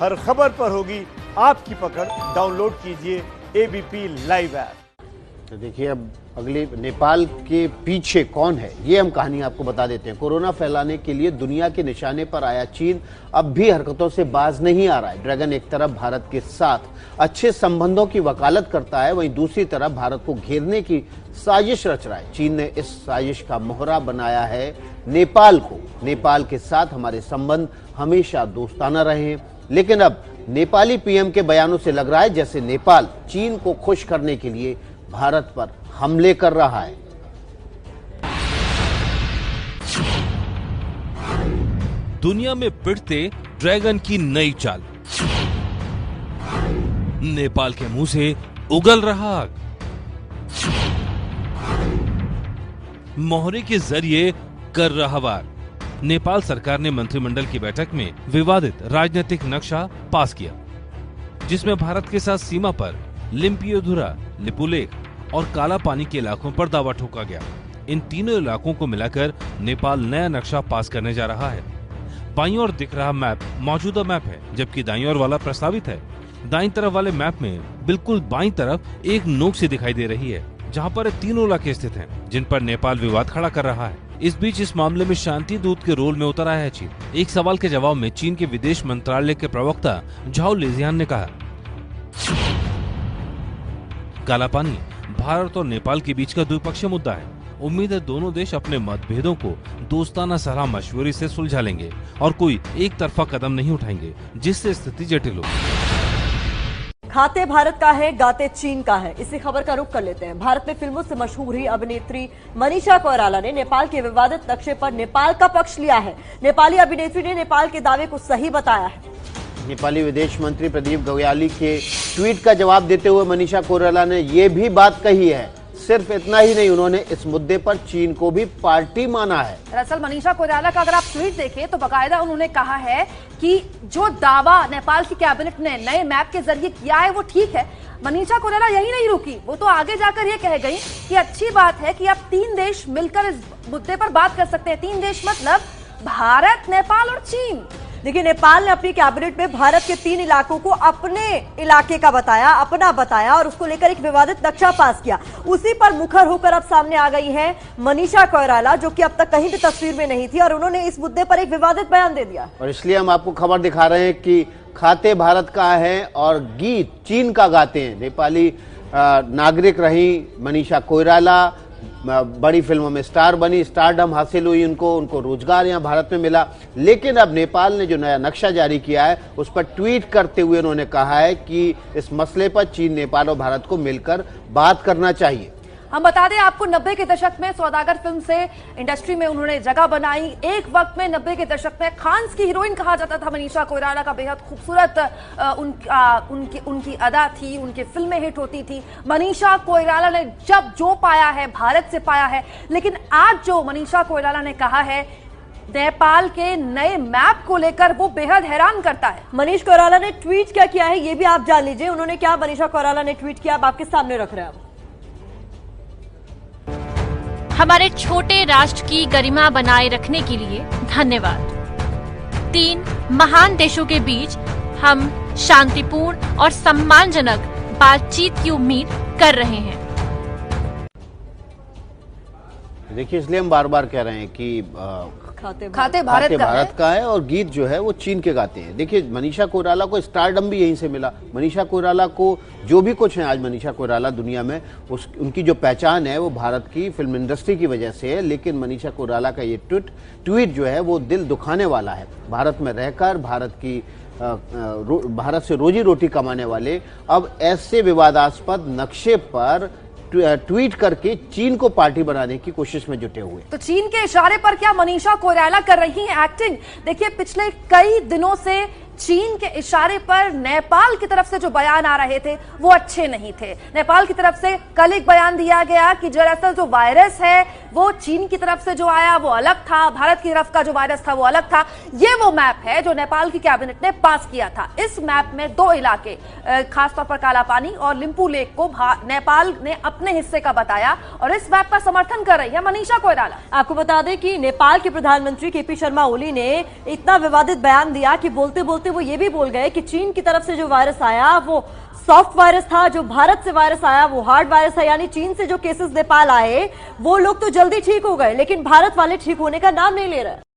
हर खबर पर होगी आपकी पकड़। डाउनलोड कीजिए एबीपी लाइव ऐप। तो देखिए, अब अगले नेपाल के पीछे कौन है ये हम कहानी आपको बता देते हैं। कोरोना फैलाने के लिए दुनिया के निशाने पर आया चीन अब भी हरकतों से बाज नहीं आ रहा है। ड्रैगन एक तरफ भारत के साथ अच्छे संबंधों की वकालत करता है, वहीं दूसरी तरफ भारत को घेरने की साजिश रच रहा है। चीन ने इस साजिश का मोहरा बनाया है नेपाल को। नेपाल के साथ हमारे संबंध हमेशा दोस्ताना रहे हैं, लेकिन अब नेपाली पीएम के बयानों से लग रहा है जैसे नेपाल चीन को खुश करने के लिए भारत पर हमले कर रहा है। दुनिया में पिटते ड्रैगन की नई चाल। नेपाल के मुंह से उगल रहा आग। मोहरे के जरिए कर रहा वार। नेपाल सरकार ने मंत्रिमंडल की बैठक में विवादित राजनीतिक नक्शा पास किया, जिसमें भारत के साथ सीमा पर लिम्पियोधुरा, लिपुलेख और काला पानी के इलाकों पर दावा ठोका गया। इन तीनों इलाकों को मिलाकर नेपाल नया नक्शा पास करने जा रहा है। बाईं ओर दिख रहा मैप मौजूदा मैप है, जबकि दाईं ओर वाला प्रस्तावित है। दाईं तरफ वाले मैप में बिल्कुल बाईं तरफ एक नोक सी दिखाई दे रही है, जहां पर तीनों इलाके स्थित हैं, जिन पर नेपाल विवाद खड़ा कर रहा है। इस बीच इस मामले में शांति दूत के रोल में उतर आया है चीन। एक सवाल के जवाब में चीन के विदेश मंत्रालय के प्रवक्ता झाओ लिजियान ने कहा, काला पानी भारत और नेपाल के बीच का द्विपक्षीय मुद्दा है। उम्मीद है दोनों देश अपने मतभेदों को दोस्ताना सलाह मशवरे से सुलझा लेंगे और कोई एक तरफा कदम नहीं उठाएंगे जिससे स्थिति जटिल हो। खाते भारत का है, गाते चीन का है। इसी खबर का रुख कर लेते हैं। भारत में फिल्मों से मशहूर ही अभिनेत्री मनीषा कोइराला ने नेपाल के विवादित नक्शे पर नेपाल का पक्ष लिया है। नेपाली अभिनेत्री ने नेपाल के दावे को सही बताया है। नेपाली विदेश मंत्री प्रदीप गव्याली के ट्वीट का जवाब देते हुए मनीषा कोइराला ने यह भी बात कही है। सिर्फ इतना ही नहीं, उन्होंने इस मुद्दे पर चीन को भी पार्टी माना है। दरअसल मनीषा कोइराला का अगर आप ट्वीट देखें तो बाकायदा उन्होंने कहा है कि जो दावा नेपाल की कैबिनेट ने नए मैप के जरिए किया है वो ठीक है। मनीषा कोइराला यही नहीं रुकी, वो तो आगे जाकर ये कह गई कि अच्छी बात है कि अब तीन देश मिलकर इस मुद्दे पर बात कर सकते हैं। तीन देश मतलब भारत, नेपाल और चीन। देखिए, नेपाल ने अपनी कैबिनेट में भारत के 3 इलाकों को अपने इलाके का बताया, अपना बताया और उसको लेकर एक विवादित नक्शा पास किया। उसी पर मुखर होकर अब सामने आ गई है मनीषा कोइराला, जो कि अब तक कहीं भी तस्वीर में नहीं थी, और उन्होंने इस मुद्दे पर एक विवादित बयान दे दिया। और इसलिए हम आपको खबर दिखा रहे हैं कि खाते भारत का है और गीत चीन का गाते हैं। नेपाली नागरिक रही मनीषा कोइराला, बड़ी फिल्मों में स्टार बनी, स्टारडम हासिल हुई उनको रोजगार यहाँ भारत में मिला। लेकिन अब नेपाल ने जो नया नक्शा जारी किया है उस पर ट्वीट करते हुए उन्होंने कहा है कि इस मसले पर चीन, नेपाल और भारत को मिलकर बात करना चाहिए। हम बता दें आपको, 90 के दशक में सौदागर फिल्म से इंडस्ट्री में उन्होंने जगह बनाई। एक वक्त में 90 के दशक में खान्स की हीरोइन कहा जाता था मनीषा कोइराला का। बेहद खूबसूरत उनकी अदा थी, उनकी फिल्में हिट होती थी। मनीषा कोइराला ने जब जो पाया है भारत से पाया है, लेकिन आज जो मनीषा कोइराला ने कहा है नेपाल के नए मैप को लेकर, वो बेहद हैरान करता है। मनीष कोइराला ने ट्वीट क्या किया है ये भी आप जान लीजिए। उन्होंने क्या मनीषा कोइराला ने ट्वीट किया, आप आपके सामने रख रहे हैं। हमारे छोटे राष्ट्र की गरिमा बनाए रखने के लिए धन्यवाद। 3 महान देशों के बीच हम शांतिपूर्ण और सम्मानजनक बातचीत की उम्मीद कर रहे हैं। देखिए, इसलिए हम बार बार कह रहे हैं कि खाते भारत का है और गीत जो है वो चीन के गाते हैं। देखिए, मनीषा कोइराला को स्टारडम भी यहीं से मिला। मनीषा कोइराला को जो भी कुछ है आज मनीषा कोइराला दुनिया में, उनकी जो पहचान है वो भारत की फिल्म इंडस्ट्री की वजह से है। लेकिन मनीषा कोइराला का ये ट्वीट जो है वो दिल दुखाने वाला है। भारत में रहकर भारत से रोजी रोटी कमाने वाले अब ऐसे विवादास्पद नक्शे पर ट्वीट करके चीन को पार्टी बनाने की कोशिश में जुटे हुए। तो चीन के इशारे पर क्या मनीषा कोइराला कर रही हैं एक्टिंग? देखिए, पिछले कई दिनों से चीन के इशारे पर नेपाल की तरफ से जो बयान आ रहे थे वो अच्छे नहीं थे। नेपाल की तरफ से कल एक बयान दिया गया कि दरअसल जो वायरस है वो चीन की तरफ से जो आया वो अलग था, भारत की तरफ का जो वायरस था वो अलग था। ये वो मैप है जो नेपाल की कैबिनेट ने पास किया था। इस मैप में 2 इलाके, खासतौर पर काला पानी और लिम्पू लेक को नेपाल ने अपने हिस्से का बताया और इस मैप का समर्थन कर रही है मनीषा कोइराला। आपको बता दें कि नेपाल के प्रधानमंत्री केपी शर्मा ओली ने इतना विवादित बयान दिया कि बोलते बोलते होते वो ये भी बोल गए कि चीन की तरफ से जो वायरस आया वो सॉफ्ट वायरस था, जो भारत से वायरस आया वो हार्ड वायरस है। यानी चीन से जो केसेस नेपाल आए वो लोग तो जल्दी ठीक हो गए, लेकिन भारत वाले ठीक होने का नाम नहीं ले रहे।